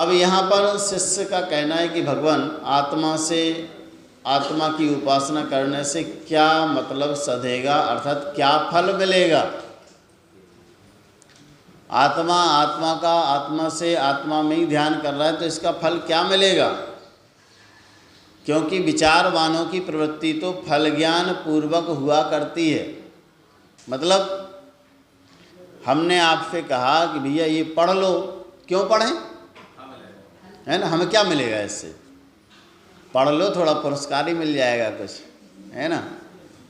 अब यहाँ पर शिष्य का कहना है कि भगवान आत्मा की उपासना करने से क्या मतलब सधेगा, अर्थात क्या फल मिलेगा। आत्मा से आत्मा में ही ध्यान कर रहा है तो इसका फल क्या मिलेगा। क्योंकि विचारवानों की प्रवृत्ति तो फल ज्ञान पूर्वक हुआ करती है। मतलब हमने आपसे कहा कि भैया ये पढ़ लो, क्यों पढ़ें, है ना, हमें क्या मिलेगा इससे, पढ़ लो थोड़ा पुरस्कार ही मिल जाएगा कुछ, है ना।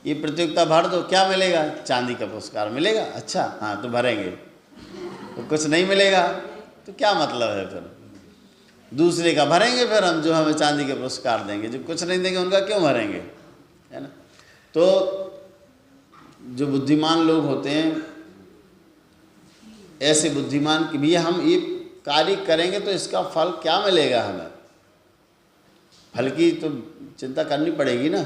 ये प्रतियोगिता भर दो, क्या मिलेगा, चांदी का पुरस्कार मिलेगा, अच्छा हाँ तो भरेंगे। तो कुछ नहीं मिलेगा तो क्या मतलब है, फिर दूसरे का भरेंगे फिर हम, जो हमें चांदी के पुरस्कार देंगे, जो कुछ नहीं देंगे उनका क्यों भरेंगे, है ना। तो जो बुद्धिमान लोग होते हैं, ऐसे बुद्धिमान कि भैया हम ये कार्य करेंगे तो इसका फल क्या मिलेगा, हमें फल की तो चिंता करनी पड़ेगी ना,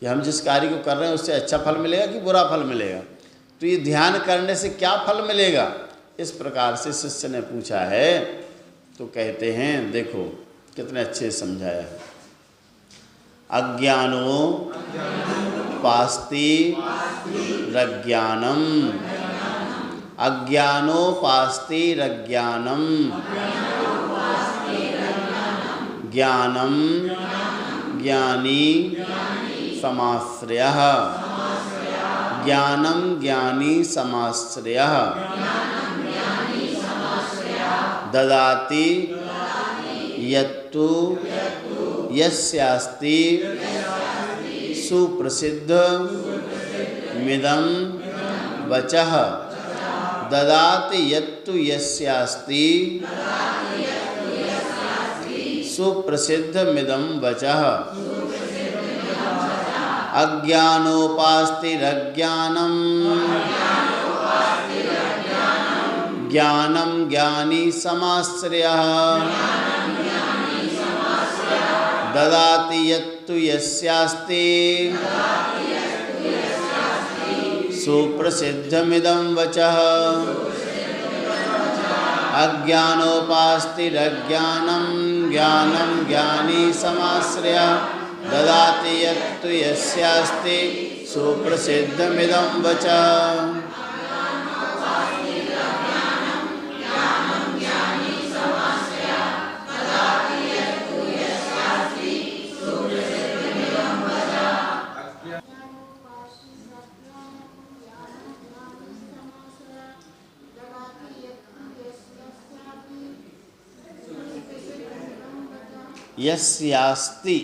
कि हम जिस कार्य को कर रहे हैं उससे अच्छा फल मिलेगा कि बुरा फल मिलेगा। तो ये ध्यान करने से क्या फल मिलेगा, इस प्रकार से शिष्य ने पूछा है। तो कहते हैं, देखो कितने अच्छे समझाया है। अज्ञानो पास्ति रज्ञानम, अज्ञानोपास्ति रज्ञानम, ज्ञानम ज्ञानी समाश्रयः, ज्ञानम ज्ञानी समाश्रयः, ददाति यत्तु यस्यास्ति सुप्रसिद्ध मिदं वचः, ददाति यत्तु यस्यास्ति सुप्रसिद्ध मिदं वचः, अज्ञानोपास्ति रज्ञानम, ज्ञानम ज्ञानी समाश्रयः, ददाति यत्तु यस्यास्ति सुप्रसिद्धमिदं वचः, अज्ञानोपास्ति रज्ञानम, ज्ञानम ज्ञानी समाश्रयः, ददाति यत्तु यस्यास्ति सुप्रसिद्धमिदं वचः। यस्यास्ति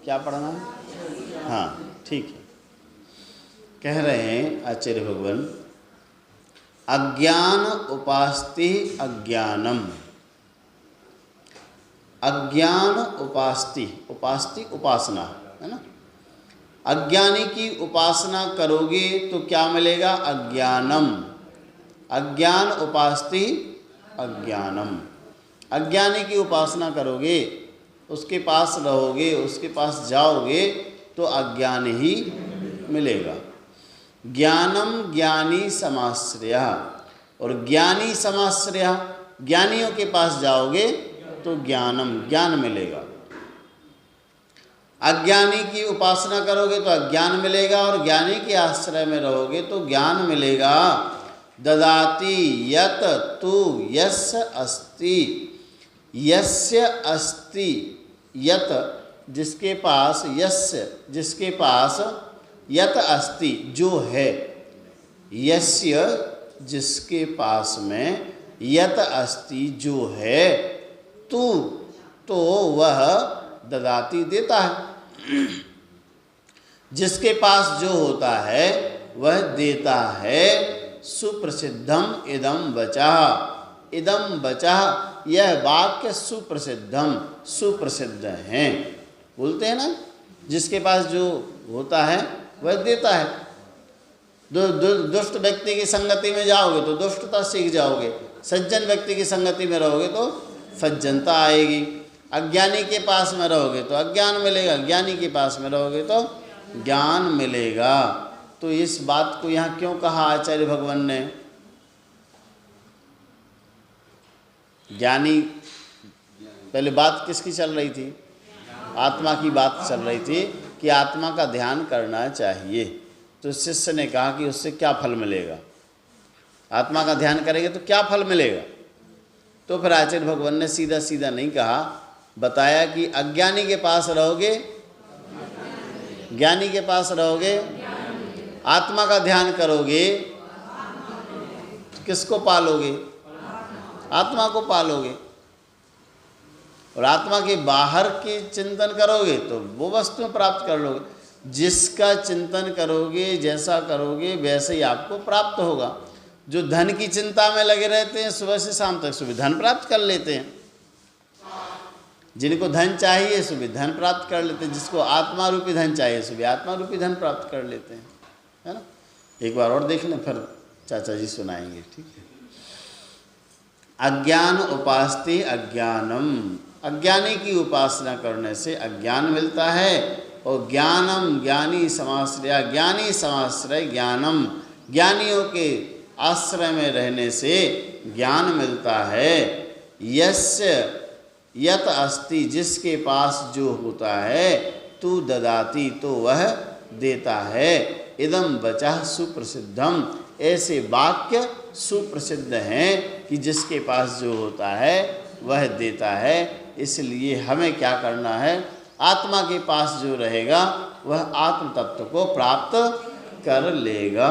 क्या पढ़ना है, हाँ ठीक है। कह रहे हैं आचार्य भगवान, अज्ञान उपास्ति अज्ञानम, अज्ञान उपास्ति, उपास्ति उपासना है ना। अज्ञानी की उपासना करोगे तो क्या मिलेगा, अज्ञानम, अज्ञान उपास्ति अज्ञानम। अज्ञानी की उपासना करोगे, उसके पास रहोगे, उसके पास जाओगे तो अज्ञान ही मिलेगा। ज्ञानम ज्ञानी समाश्रयः, और ज्ञानी समाश्रयः, ज्ञानियों के पास जाओगे तो ज्ञानम ज्ञान मिलेगा। अज्ञानी की उपासना करोगे तो अज्ञान मिलेगा, और ज्ञानी के आश्रय में रहोगे तो ज्ञान मिलेगा। ददाति यत तु यस्य अस्ति, यस्य अस्ति, यत जिसके पास, यस्य जिसके पास, यत अस्ति जो है, यस्य जिसके पास में, यत अस्ति जो है, तू तो वह ददाति देता है। जिसके पास जो होता है वह देता है। सुप्रसिद्धम इदम वचः, इदम वचः यह वाक्य सुप्रसिद्धम सुप्रसिद्ध हैं। बोलते हैं ना, जिसके पास जो होता है वह देता है। दुष्ट व्यक्ति की संगति में जाओगे तो दुष्टता सीख जाओगे, सज्जन व्यक्ति की संगति में रहोगे तो सज्जनता आएगी। अज्ञानी के पास में रहोगे तो अज्ञान मिलेगा, ज्ञानी के पास में रहोगे तो ज्ञान मिलेगा। तो इस बात को यहाँ क्यों कहा आचार्य भगवान ने, पहले बात किसकी चल रही थी? आत्मा की बात चल रही थी कि आत्मा का ध्यान करना चाहिए। तो शिष्य ने कहा कि उससे क्या फल मिलेगा? आत्मा का ध्यान करेंगे तो क्या फल मिलेगा? तो फिर आचार्य भगवान ने सीधा सीधा नहीं कहा, बताया कि अज्ञानी के पास रहोगे, ज्ञानी के पास रहोगे, आत्मा का ध्यान करोगे तो किसको पालोगे? आत्मा को पालोगे। और आत्मा के बाहर के चिंतन करोगे तो वो वस्तुएं प्राप्त कर लोगे। जिसका चिंतन करोगे, जैसा करोगे वैसे ही आपको प्राप्त होगा। जो धन की चिंता में लगे रहते हैं सुबह से शाम तक, सुबह धन प्राप्त कर लेते हैं। जिनको धन चाहिए सुबह धन प्राप्त कर लेते हैं, जिसको आत्मा रूपी धन चाहिए सुबह आत्मा रूपी धन प्राप्त कर लेते हैं, है ना। एक बार और देख लें, फिर चाचा जी सुनाएंगे, ठीक है। अज्ञान उपास्ते अज्ञानम, अज्ञानी की उपासना करने से अज्ञान मिलता है। और ज्ञानम ज्ञानी समाश्रय, ज्ञानी समाश्रय ज्ञानम, ज्ञानियों के आश्रय में रहने से ज्ञान मिलता है। यस्य यत अस्ति, जिसके पास जो होता है, तू ददाति, तो वह देता है। इदम वचः सुप्रसिद्धम, ऐसे वाक्य सुप्रसिद्ध हैं कि जिसके पास जो होता है वह देता है। इसलिए हमें क्या करना है? आत्मा के पास जो रहेगा वह आत्म तत्व को प्राप्त कर लेगा।